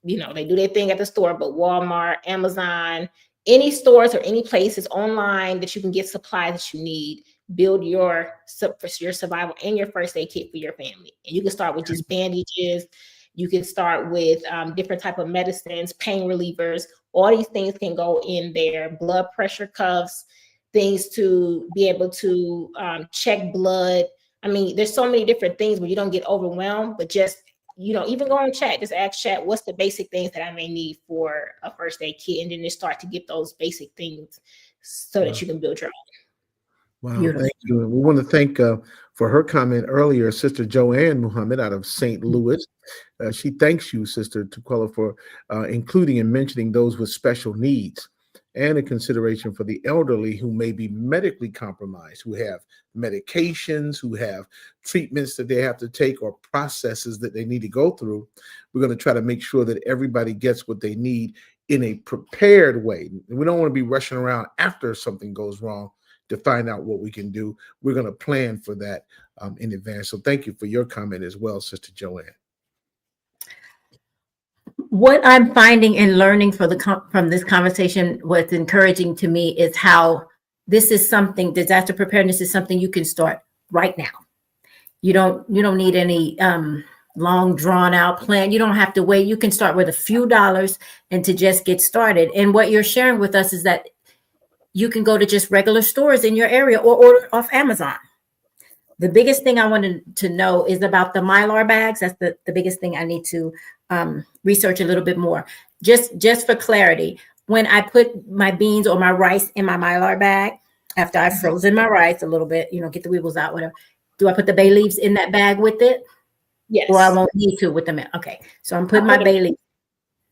they do their thing at the store, but Walmart, Amazon, any stores or any places online that you can get supplies that you need, build your survival and your first aid kit for your family. And you can start with just bandages. You can start with different type of medicines, pain relievers. All these things can go in there, blood pressure cuffs, things to be able to check blood. There's so many different things where you don't get overwhelmed, but just, even go on chat, just ask chat, what's the basic things that I may need for a first aid kit? And then just start to get those basic things so that you can build your own. Wow, Beautiful. thank you. And we want to thank for her comment earlier, Sister Joanne Muhammad out of St. Louis. She thanks you, Sister Tequella, for including and mentioning those with special needs and a consideration for the elderly who may be medically compromised, who have medications, who have treatments that they have to take or processes that they need to go through. We're going to try to make sure that everybody gets what they need in a prepared way. We don't want to be rushing around after something goes wrong to find out what we can do. We're going to plan for that in advance. So thank you for your comment as well, Sister Joanne. What I'm finding and learning from this conversation, what's encouraging to me is how this is something, disaster preparedness is something you can start right now. You don't need any long drawn out plan. You don't have to wait. You can start with a few dollars and to just get started. And what you're sharing with us is that you can go to just regular stores in your area or order off Amazon. The biggest thing I wanted to know is about the Mylar bags. That's the biggest thing I need to research a little bit more. Just for clarity, when I put my beans or my rice in my Mylar bag, after I've frozen my rice a little bit, get the weevils out, whatever, do I put the bay leaves in that bag with it? Yes. Or I won't need to with them. Okay. So I'm putting my bay leaves.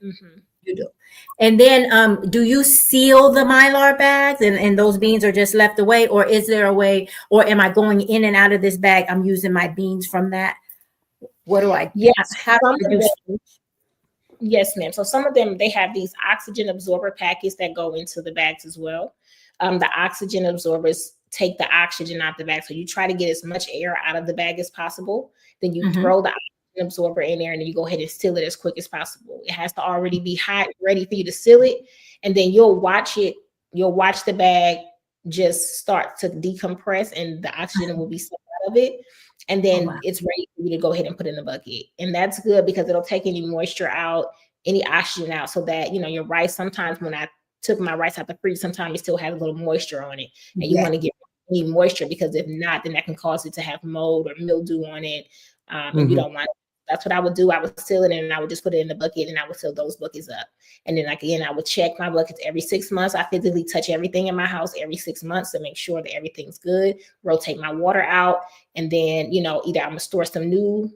Mm-hmm. You do. And then do you seal the Mylar bags and those beans are just left away, or is there a way, or am I going in and out of this bag? I'm using my beans from that. What do I? Yes. How do I do? Yes, ma'am. So some of them, they have these oxygen absorber packets that go into the bags as well. The oxygen absorbers take the oxygen out the bag. So you try to get as much air out of the bag as possible. Then you throw the oxygen absorber in there and then you go ahead and seal it as quick as possible. It has to already be hot, ready for you to seal it. And then you'll watch the bag just start to decompress and the oxygen will be sucked out of it. And then it's ready for you to go ahead and put in the bucket. And that's good because it'll take any moisture out, any oxygen out, so that, your rice, sometimes when I took my rice out the freezer, sometimes it still has a little moisture on it. And you want to get any moisture, because if not, then that can cause it to have mold or mildew on it. And you don't want it. That's what I would do. I would seal it and I would just put it in the bucket and I would fill those buckets up. And then again, I would check my buckets every 6 months. I physically touch everything in my house every 6 months to make sure that everything's good, rotate my water out. And then, either I'm gonna store some new,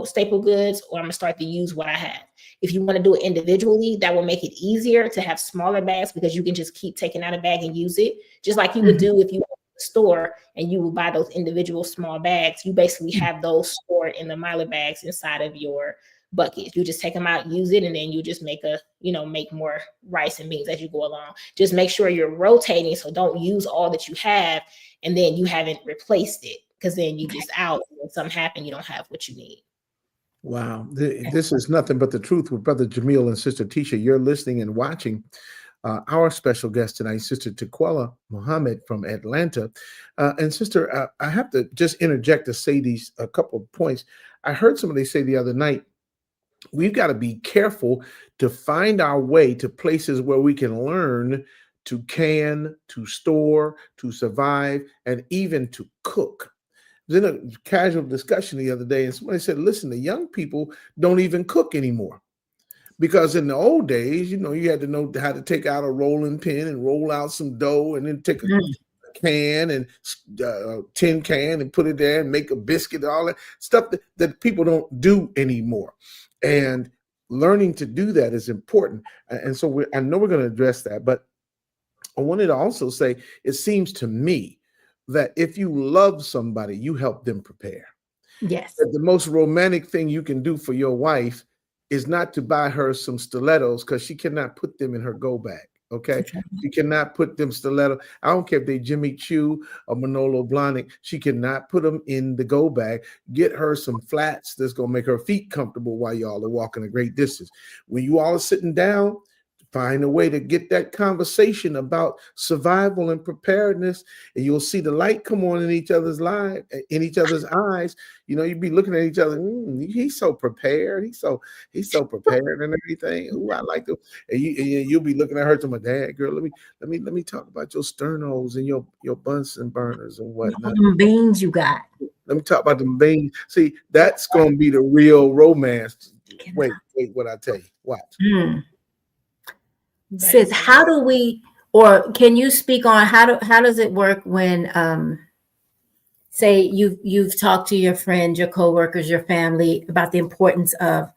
staple goods, or I'm gonna start to use what I have. If you want to do it individually, that will make it easier to have smaller bags because you can just keep taking out a bag and use it. Just like you would do if you store and you will buy those individual small bags. You basically have those stored in the Mylar bags inside of your buckets. You just take them out, use it, and then you just make make more rice and beans as you go along. Just make sure you're rotating, so don't use all that you have and then you haven't replaced it, because then you just out and when something happens, you don't have what you need. Wow. This is nothing but the truth with Brother Jamil and Sister Tisha. You're listening and watching our special guest tonight, Sister Tequella Muhammad from Atlanta. And Sister, I have to just interject to say a couple of points. I heard somebody say the other night, we've got to be careful to find our way to places where we can learn to can, to store, to survive, and even to cook. I was in a casual discussion the other day, and somebody said, listen, the young people don't even cook anymore. Because in the old days, you had to know how to take out a rolling pin and roll out some dough and then take a can and tin can and put it there and make a biscuit, all that stuff that people don't do anymore. And learning to do that is important. And so I know we're going to address that, but I wanted to also say, it seems to me that if you love somebody, you help them prepare. Yes. That the most romantic thing you can do for your wife is not to buy her some stilettos, because she cannot put them in her go bag. Okay. She cannot put them stilettos. I don't care if they Jimmy Choo or Manolo Blahnik. She cannot put them in the go bag. Get her some flats that's going to make her feet comfortable while y'all are walking a great distance. When you all are sitting down, find a way to get that conversation about survival and preparedness, and you'll see the light come on in each other's eyes. You know, you'd be looking at each other. He's so prepared. He's so prepared and everything. Ooh, I like to. And you'll be looking at her to my dad, girl. Let me talk about your sternos and your Bunsen burners and whatnot. The beans you got. Let me talk about the beans. See, that's gonna be the real romance. Wait, what I tell you. Watch. Sis, how do we, or can you speak on how does it work when say you've talked to your friends, your coworkers, your family about the importance of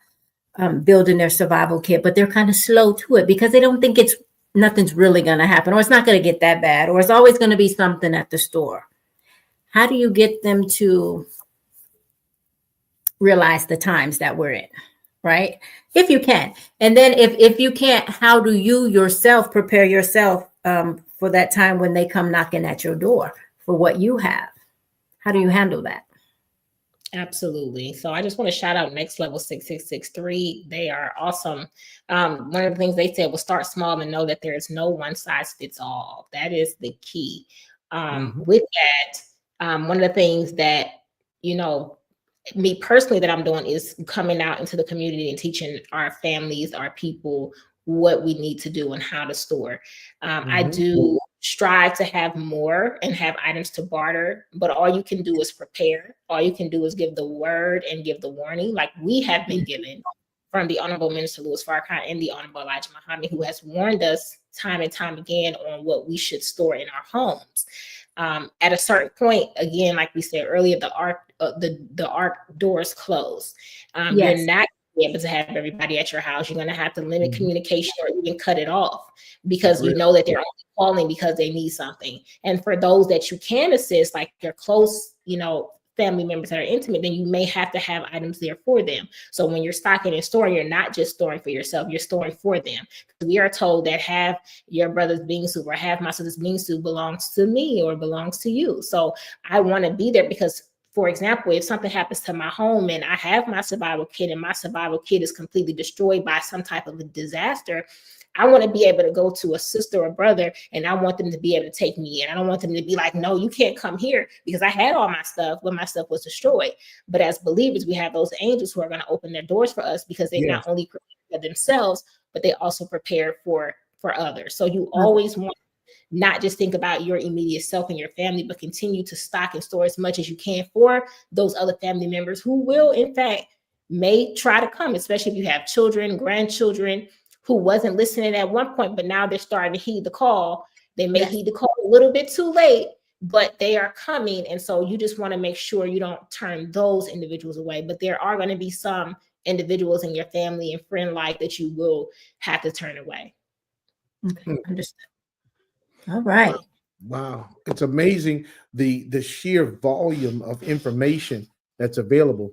building their survival kit, but they're kind of slow to it because they don't think nothing's really going to happen, or it's not going to get that bad, or it's always going to be something at the store. How do you get them to realize the times that we're in, right? If you can. And then if you can't, how do you yourself prepare yourself for that time when they come knocking at your door for what you have? How do you handle that? Absolutely. So I just want to shout out Next Level 6663. They are awesome. One of the things they said was start small and know that there is no one size fits all. That is the key. With that, one of the things that, you know, me personally that I'm doing is coming out into the community and teaching our families, our people, what we need to do and how to store. I do strive to have more and have items to barter, but all you can do is prepare. All you can do is give the word and give the warning, like we have been given from the Honorable Minister Louis Farrakhan and the Honorable Elijah Muhammad, who has warned us time and time again on what we should store in our homes. At a certain point, again, like we said earlier, the ark doors close. You're not able to have everybody at your house. You're going to have to limit communication or even cut it off because you know that they're only calling because they need something. And for those that you can assist, like your close, family members that are intimate, then you may have to have items there for them. So when you're stocking and storing, you're not just storing for yourself, you're storing for them. We are told that half your brother's bean soup or half my sister's bean soup belongs to me or belongs to you. So I want to be there because, for example, if something happens to my home and I have my survival kit and my survival kit is completely destroyed by some type of a disaster, I want to be able to go to a sister or brother and I want them to be able to take me in. I don't want them to be like, no, you can't come here because I had all my stuff when my stuff was destroyed. But as believers, we have those angels who are going to open their doors for us because they not only prepare for themselves, but they also prepare for others. So you always want not just think about your immediate self and your family, but continue to stock and store as much as you can for those other family members who will, in fact, may try to come, especially if you have children, grandchildren, who wasn't listening at one point, but now they're starting to heed the call. They may heed the call a little bit too late, but they are coming. And so you just want to make sure you don't turn those individuals away. But there are going to be some individuals in your family and friend life that you will have to turn away. Okay, understood. All right. Wow. It's amazing the sheer volume of information that's available.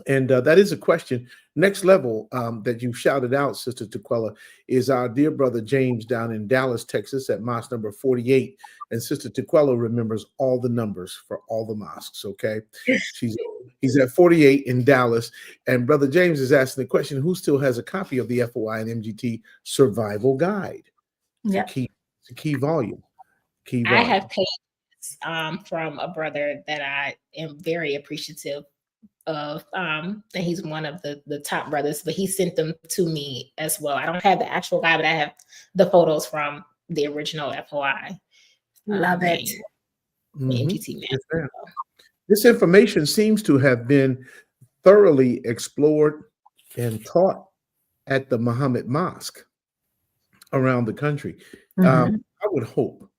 And that is a question. Next level that you shouted out, Sister Tequella, is our dear brother James down in Dallas, Texas at mosque number 48. And Sister Tequella remembers all the numbers for all the mosques, okay? He's at 48 in Dallas. And Brother James is asking the question, who still has a copy of the FOI and MGT Survival Guide? Yeah. It's a key volume. I have paid from a brother that I am very appreciative of, and he's one of the top brothers, but he sent them to me as well. I don't have the actual guy, but I have the photos from the original FOI. Love it. MGT man. This information seems to have been thoroughly explored and taught at the Muhammad Mosque around the country. I would hope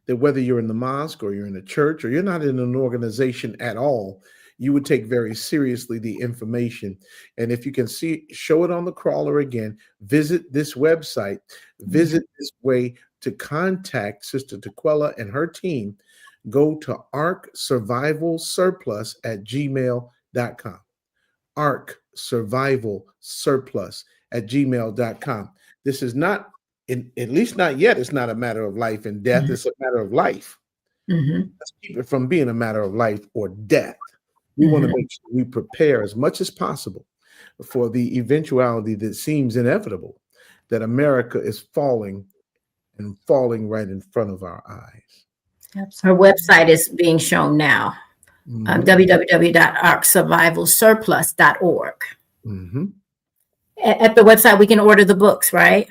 that whether you're in the mosque or you're in a church or you're not in an organization at all, you would take very seriously the information. And if you can show it on the crawler again, visit this website, visit this way to contact Sister Tequella and her team, go to arcsurvivalsurplus@gmail.com. arcsurvivalsurplus@gmail.com. This is not, at least not yet, it's not a matter of life and death. It's a matter of life. Let's keep it from being a matter of life or death. We want to make sure we prepare as much as possible for the eventuality that seems inevitable. that America is falling and falling right in front of our eyes. Her website is being shown now. www.arcsurvivalsurplus.org. At the website, we can order the books, right?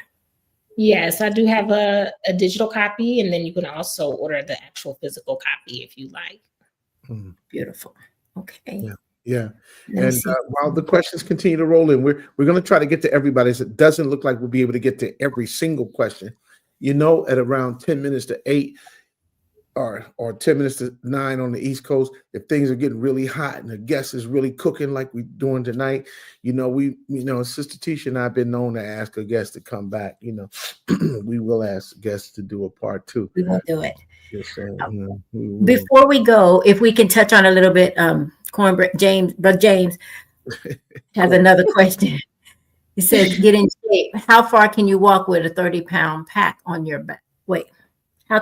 Yes, I do have a digital copy, and then you can also order the actual physical copy if you like. Beautiful. Okay. Yeah. And while the questions continue to roll in, we're going to try to get to everybody. It doesn't look like we'll be able to get to every single question. At around 10 minutes to 8 or 10 minutes to 9 on the East Coast, if things are getting really hot and the guest is really cooking like we're doing tonight, Sister Tisha and I have been known to ask a guest to come back. We will ask guests to do a part 2. We will do it. Yes, sir. Before we go, if we can touch on a little bit, Brother James has another question. He says, get in shape. How far can you walk with a 30-pound pack on your back? Wait, how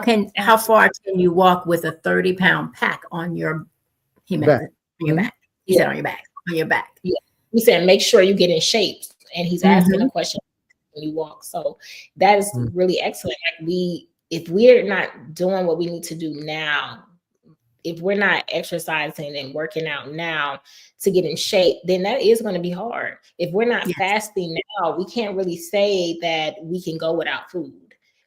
far can you walk with a 30-pound pack on your back? He said on your back. On your back. Yeah. He said, make sure you get in shape. And he's asking a question when you walk. So that is really excellent. Like if we're not doing what we need to do now, if we're not exercising and working out now to get in shape, then that is going to be hard. If we're not fasting now, we can't really say that we can go without food.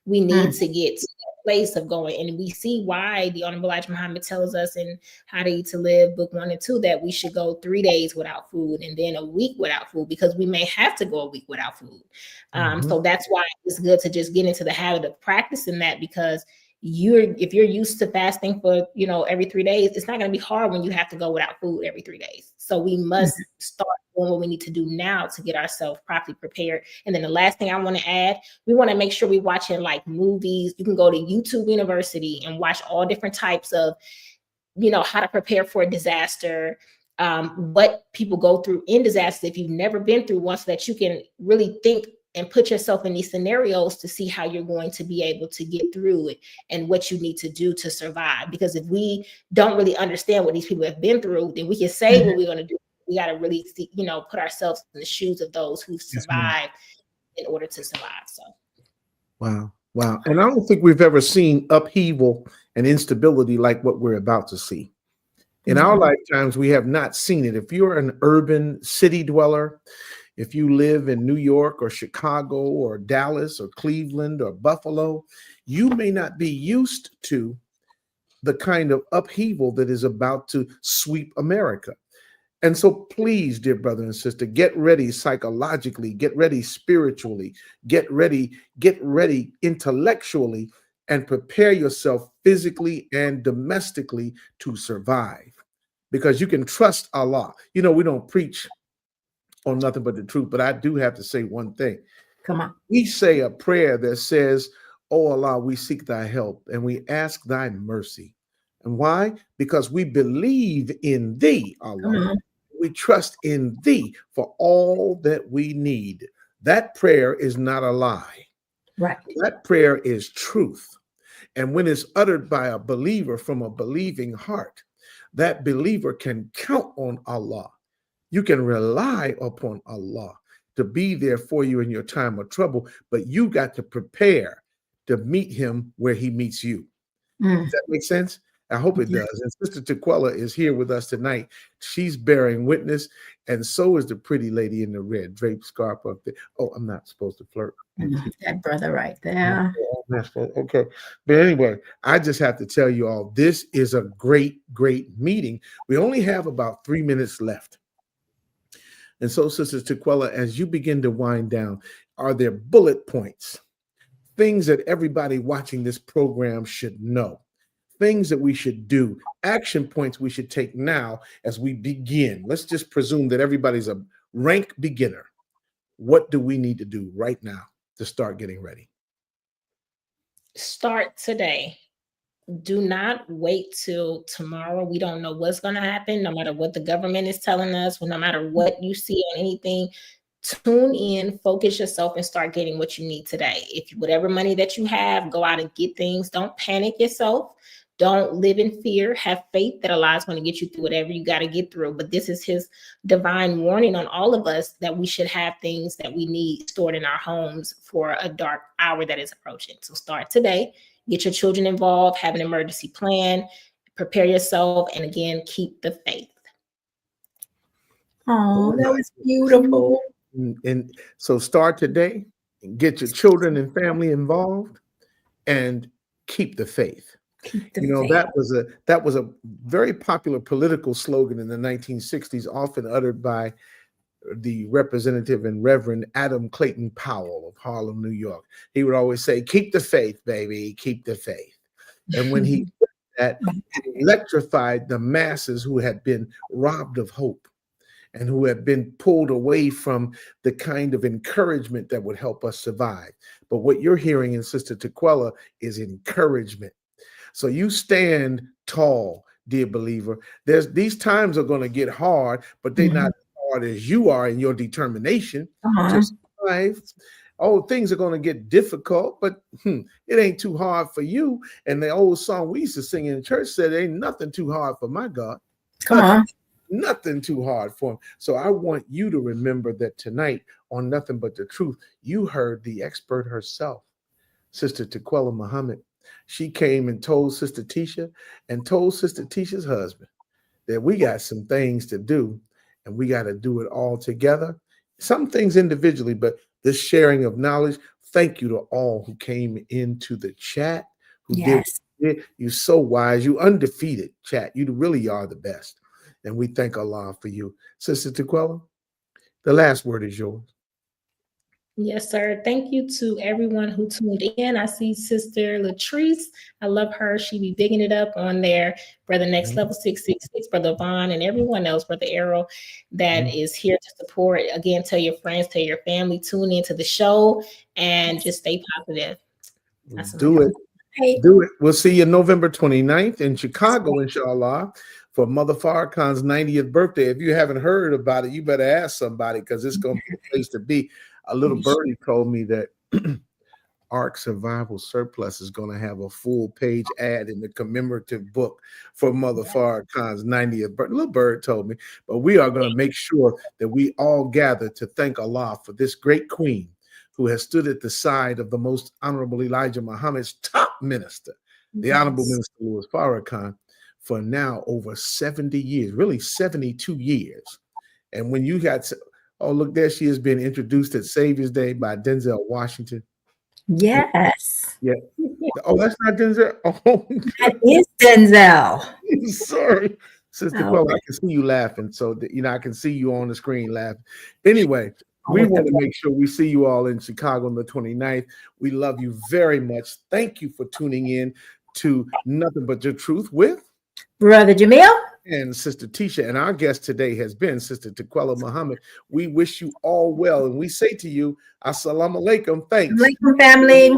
We need to get to that place of going. And we see why the Honorable Elijah Muhammad tells us in How to Eat to Live, book 1 and 2, that we should go 3 days without food and then a week without food, because we may have to go a week without food. So that's why it's good to just get into the habit of practicing that, because if you're used to fasting for, every 3 days, it's not going to be hard when you have to go without food every 3 days. So we must start doing what we need to do now to get ourselves properly prepared. And then the last thing I want to add, we want to make sure we're watching like movies. You can go to YouTube University and watch all different types of, how to prepare for a disaster, what people go through in disasters if you've never been through one, so that you can really think and put yourself in these scenarios to see how you're going to be able to get through it and what you need to do to survive. Because if we don't really understand what these people have been through, then we can say what we're going to do. We got to really see, put ourselves in the shoes of those who survived in order to survive. So. Wow. And I don't think we've ever seen upheaval and instability like what we're about to see. In our lifetimes, we have not seen it. If you're an urban city dweller, if you live in New York or Chicago or Dallas or Cleveland or Buffalo, you may not be used to the kind of upheaval that is about to sweep America. And so please, dear brother and sister, get ready psychologically, get ready spiritually, get ready intellectually, and prepare yourself physically and domestically to survive. Because you can trust Allah. We don't preach on nothing but the truth, but I do have to say one thing. Come on. We say a prayer that says, "Oh Allah, we seek thy help and we ask thy mercy." And why? Because we believe in thee, Allah. We trust in thee for all that we need. That prayer is not a lie. Right. That prayer is truth. And when it's uttered by a believer from a believing heart, that believer can count on Allah. You can rely upon Allah to be there for you in your time of trouble, but you got to prepare to meet him where he meets you. Does that make sense? I hope it does. And Sister Tequella is here with us tonight. She's bearing witness, and so is the pretty lady in the red draped scarf up there. Oh, I'm not supposed to flirt. That brother right there. Okay. But anyway, I just have to tell you all, this is a great, great meeting. We only have about 3 minutes left. And so, Sister Tequella, as you begin to wind down, are there bullet points, things that everybody watching this program should know, things that we should do, action points we should take now as we begin? Let's just presume that everybody's a rank beginner. What do we need to do right now to start getting ready? Start today. Do not wait till tomorrow. We don't know what's going to happen, no matter what the government is telling us, no matter what you see on anything. Tune in, focus yourself, and start getting what you need today. If whatever money that you have, go out and get things. Don't panic yourself. Don't live in fear. Have faith that Allah's going to get you through whatever you got to get through. But this is his divine warning on all of us that we should have things that we need stored in our homes for a dark hour that is approaching. So start today. Get your children involved. Have an emergency plan. Prepare yourself. And again, keep the faith. Oh, that was beautiful. And so start today and get your children and family involved and keep the faith. That was a very popular political slogan in the 1960s, often uttered by the representative and Reverend Adam Clayton Powell of Harlem, New York. He would always say, keep the faith, baby, keep the faith. And when he did that, he electrified the masses who had been robbed of hope and who have been pulled away from the kind of encouragement that would help us survive. But what you're hearing in Sister Tequella is encouragement. So you stand tall, dear believer. These times are going to get hard, but they're not as hard as you are in your determination to survive. Oh, things are going to get difficult, but it ain't too hard for you. And the old song we used to sing in church said, ain't nothing too hard for my God. Come on. Nothing too hard for him. So I want you to remember that tonight on Nothing But the Truth, you heard the expert herself, Sister Tequella Muhammad. She came and told Sister Tisha and told Sister Tisha's husband that we got some things to do and we got to do it all together. Some things individually, but this sharing of knowledge. Thank you to all who came into the chat, who did. You're so wise. You undefeated, chat. You really are the best. And we thank Allah for you. Sister Tequella, the last word is yours. Yes, sir. Thank you to everyone who tuned in. I see Sister Latrice. I love her. She be bigging it up on there. Brother Next Level 666, Brother Vaughn, and everyone else, Brother Arrow, that is here to support. Again, tell your friends, tell your family, tune into the show, and just stay positive. Do it. Do it. We'll see you November 29th in Chicago, inshallah, for Mother Farrakhan's 90th birthday. If you haven't heard about it, you better ask somebody because it's going to be a place to be. A little birdie told me that Ark Survival Surplus is going to have a full page ad in the commemorative book for Mother Farrakhan's 90th birthday. Little bird told me, but we are going to make sure that we all gather to thank Allah for this great queen who has stood at the side of the most honorable Elijah Muhammad's top minister, the Honorable Minister Louis Farrakhan, for now over 70 years, really 72 years. And when you got, oh, look, there she is being introduced at Savior's Day by Denzel Washington. Yes. Yeah. Oh, that's not Denzel. Oh, that is Denzel. Sorry. Sister Quella, I can see you laughing. So, I can see you on the screen laughing. Anyway, we want to make sure we see you all in Chicago on the 29th. We love you very much. Thank you for tuning in to Nothing But the Truth with Brother Jamil and Sister Tisha. And our guest today has been Sister Tequella Muhammad. We wish you all well. And we say to you, Assalamu alaikum. Thanks. Alaikum, family.